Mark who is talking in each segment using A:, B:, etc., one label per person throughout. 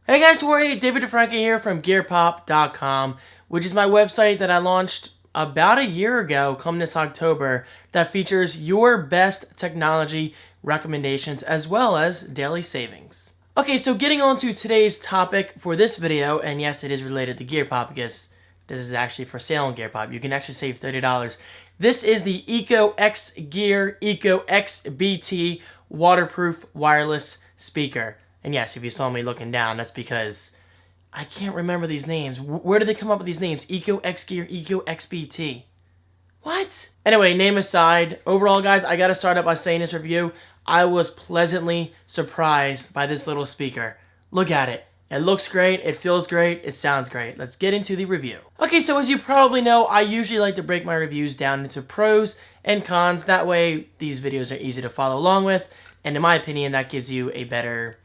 A: Hey guys, how are you? David Franco here from GearPop.com, which is my website that I launched about a year ago, come this October, that features your best technology recommendations as well as daily savings. Okay, so getting on to today's topic for this video, and yes, it is related to GearPop because this is actually for sale on GearPop. You can actually save $30. This is the ECOXGEAR EcoXBT waterproof wireless speaker. And yes, if you saw me looking down, that's because I can't remember these names. Where did they come up with these names? ECOXGEAR EcoXBT. What? Anyway, name aside, overall guys, I gotta start out by saying this review, I was pleasantly surprised by this little speaker. Look at it. It looks great, it feels great, it sounds great. Let's get into the review. Okay, so as you probably know, I usually like to break my reviews down into pros and cons. That way, these videos are easy to follow along with. And in my opinion, that gives you a better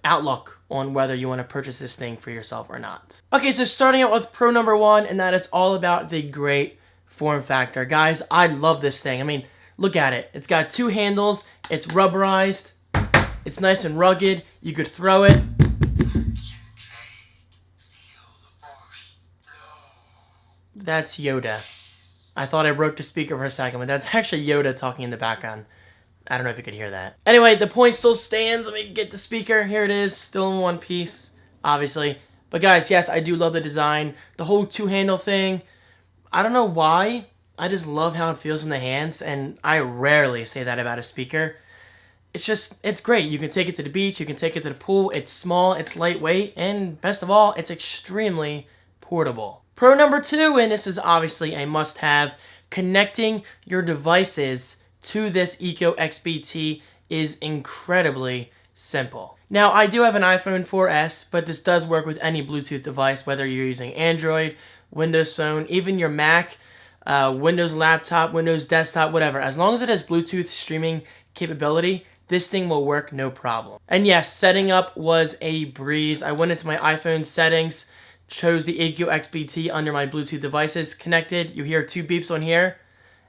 A: outlook on whether you want to purchase this thing for yourself or not. Okay, so starting out with pro number one, and that is all about the great form factor. Guys, I love this thing. I mean, look at it. It's got two handles. It's rubberized. It's nice and rugged. You could throw it. That's Yoda. I thought I broke the speaker for a second, but that's actually Yoda talking in the background. I don't know if you could hear that. Anyway, the point still stands. Let me get the speaker. Here it is, still in one piece, obviously. But guys, yes, I do love the design. The whole two-handle thing, I don't know why. I just love how it feels in the hands, and I rarely say that about a speaker. It's great. You can take it to the beach, you can take it to the pool. It's small, it's lightweight, and best of all, it's extremely portable. Pro number two, and this is obviously a must-have, connecting your devices to this EcoXBT is incredibly simple. Now, I do have an iPhone 4S, but this does work with any Bluetooth device, whether you're using Android, Windows Phone, even your Mac, Windows laptop, Windows desktop, whatever. As long as it has Bluetooth streaming capability, this thing will work no problem. And yes, setting up was a breeze. I went into my iPhone settings, chose the EcoXBT under my Bluetooth devices, connected. You hear two beeps on here,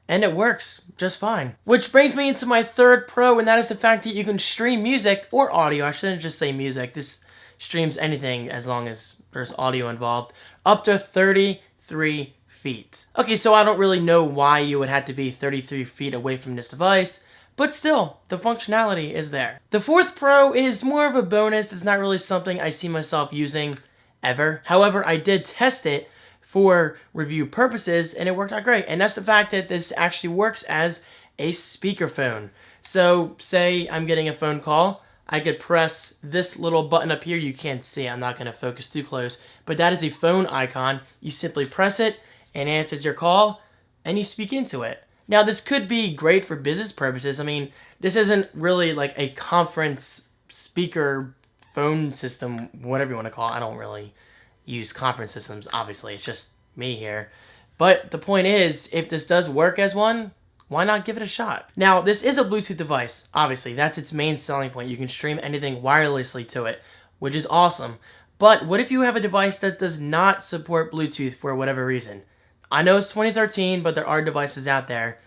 A: and it works just fine. Which brings me into my third pro, and that is the fact that you can stream music or audio. I shouldn't just say music. This streams anything as long as there's audio involved, up to 33 feet. Okay, so I don't really know why you would have to be 33 feet away from this device, but still, the functionality is there. The fourth pro is more of a bonus. It's not really something I see myself using ever. However, I did test it for review purposes, and it worked out great. And that's the fact that this actually works as a speakerphone. So say I'm getting a phone call, I could press this little button up here. You can't see, I'm not gonna focus too close, but that is a phone icon. You simply press it, and it answers your call, and you speak into it. Now, this could be great for business purposes. I mean, this isn't really like a conference speaker phone system, whatever you want to call it. I don't really use conference systems, obviously. It's just me here. But the point is, if this does work as one, why not give it a shot? Now, this is a Bluetooth device. Obviously, that's its main selling point. You can stream anything wirelessly to it, which is awesome. But what if you have a device that does not support Bluetooth for whatever reason? I know it's 2013, but there are devices out there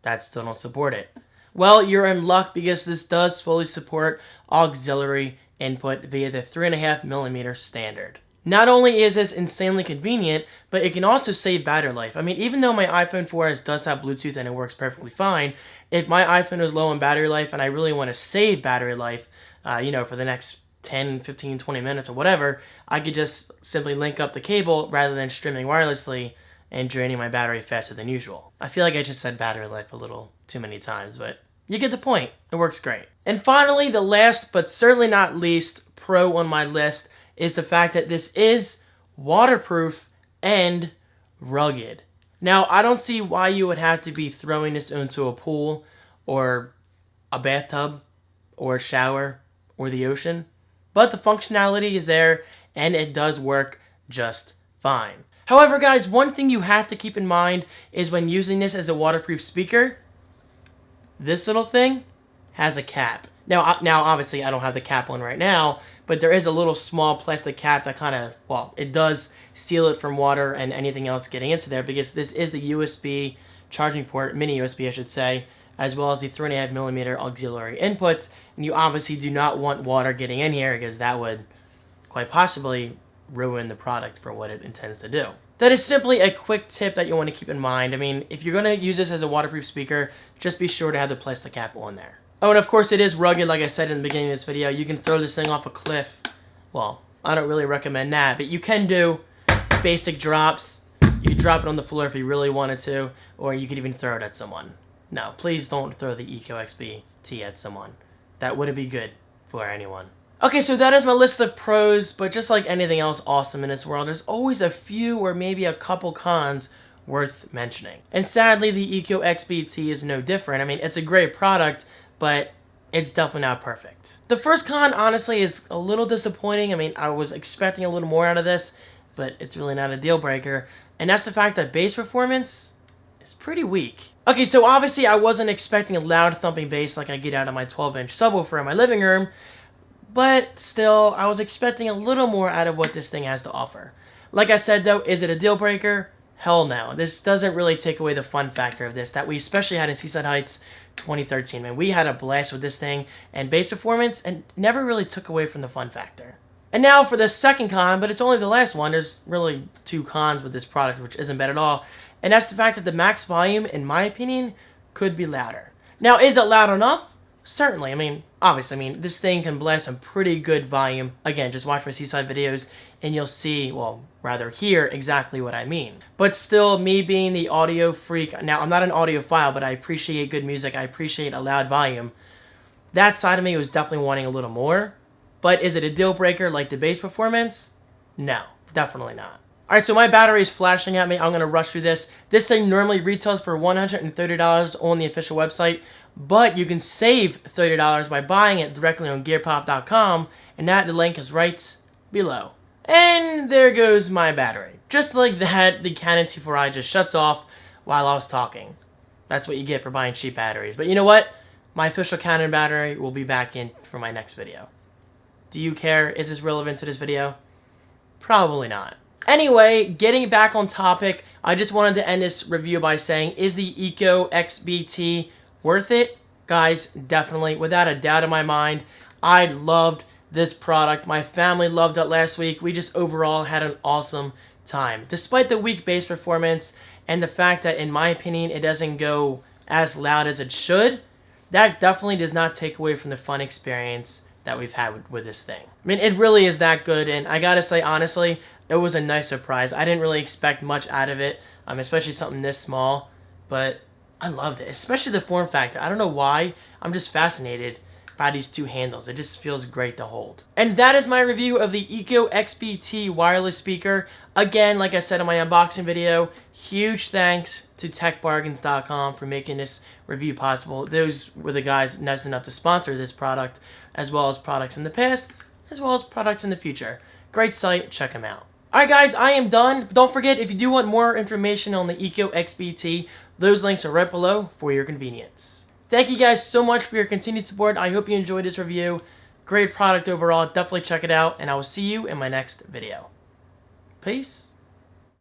A: that still don't support it. Well, you're in luck because this does fully support auxiliary input via the 3.5mm standard. Not only is this insanely convenient, but it can also save battery life. I mean, even though my iPhone 4S does have Bluetooth and it works perfectly fine, if my iPhone is low on battery life and I really want to save battery life, for the next 10, 15, 20 minutes or whatever, I could just simply link up the cable rather than streaming wirelessly and draining my battery faster than usual. I feel like I just said battery life a little too many times, but you get the point. It works great. And finally, the last but certainly not least pro on my list is the fact that this is waterproof and rugged. Now, I don't see why you would have to be throwing this into a pool or a bathtub or a shower or the ocean, but the functionality is there and it does work just fine. However, guys, one thing you have to keep in mind is when using this as a waterproof speaker, this little thing has a cap. Now, obviously, I don't have the cap on right now, but there is a little small plastic cap that kind of, well, it does seal it from water and anything else getting into there because this is the USB charging port, mini USB, I should say, as well as the 3.5mm auxiliary inputs, and you obviously do not want water getting in here because that would quite possibly ruin the product for what it intends to do. That is simply a quick tip that you want to keep in mind. I mean, if you're going to use this as a waterproof speaker, just be sure to have the plastic cap on there. Oh, and of course it is rugged, like I said in the beginning of this video. You can throw this thing off a cliff. Well, I don't really recommend that, but you can do basic drops. You could drop it on the floor if you really wanted to, or you could even throw it at someone. No, please don't throw the ECOXBT at someone. That wouldn't be good for anyone. Okay, so that is my list of pros, but just like anything else awesome in this world, there's always a few or maybe a couple cons worth mentioning. And sadly, the ECOXBT is no different. I mean, it's a great product, but it's definitely not perfect. The first con, honestly, is a little disappointing. I mean, I was expecting a little more out of this, but it's really not a deal breaker. And that's the fact that bass performance is pretty weak. Okay, so obviously I wasn't expecting a loud thumping bass like I get out of my 12-inch subwoofer in my living room, but still, I was expecting a little more out of what this thing has to offer. Like I said though, is it a deal breaker? Hell no. This doesn't really take away the fun factor of this that we especially had in Seaside Heights 2013. Man, we had a blast with this thing and bass performance and never really took away from the fun factor. And now for the second con, but it's only the last one. There's really two cons with this product, which isn't bad at all. And that's the fact that the max volume, in my opinion, could be louder. Now, is it loud enough? Certainly. I mean, obviously, this thing can blast some pretty good volume. Again, just watch my Seaside videos and you'll see, well, rather hear exactly what I mean. But still, me being the audio freak, now I'm not an audiophile, but I appreciate good music. I appreciate a loud volume. That side of me was definitely wanting a little more. But is it a deal breaker like the bass performance? No, definitely not. Alright, so my battery is flashing at me. I'm going to rush through this. This thing normally retails for $130 on the official website, but you can save $30 by buying it directly on gearpop.com, and the link is right below. And there goes my battery. Just like that, the Canon T4i just shuts off while I was talking. That's what you get for buying cheap batteries. But you know what? My official Canon battery will be back in for my next video. Do you care? Is this relevant to this video? Probably not. Anyway, getting back on topic, I just wanted to end this review by saying, is the ECOXBT worth it? Guys, definitely. Without a doubt in my mind, I loved this product. My family loved it last week. We just overall had an awesome time. Despite the weak bass performance and the fact that, in my opinion, it doesn't go as loud as it should, that definitely does not take away from the fun experience that we've had with this thing. I mean, it really is that good, and I gotta say, honestly, it was a nice surprise. I didn't really expect much out of it, especially something this small, but I loved it, especially the form factor. I don't know why, I'm just fascinated by these two handles. It just feels great to hold. And that is my review of the ECOXBT wireless speaker. Again, like I said in my unboxing video, huge thanks to techbargains.com for making this review possible. Those were the guys nice enough to sponsor this product, as well as products in the past, as well as products in the future. Great site, check them out. Alright guys, I am done. Don't forget, if you do want more information on the ECOXBT, those links are right below for your convenience. Thank you guys so much for your continued support. I hope you enjoyed this review. Great product overall. Definitely check it out, and I will see you in my next video. Peace.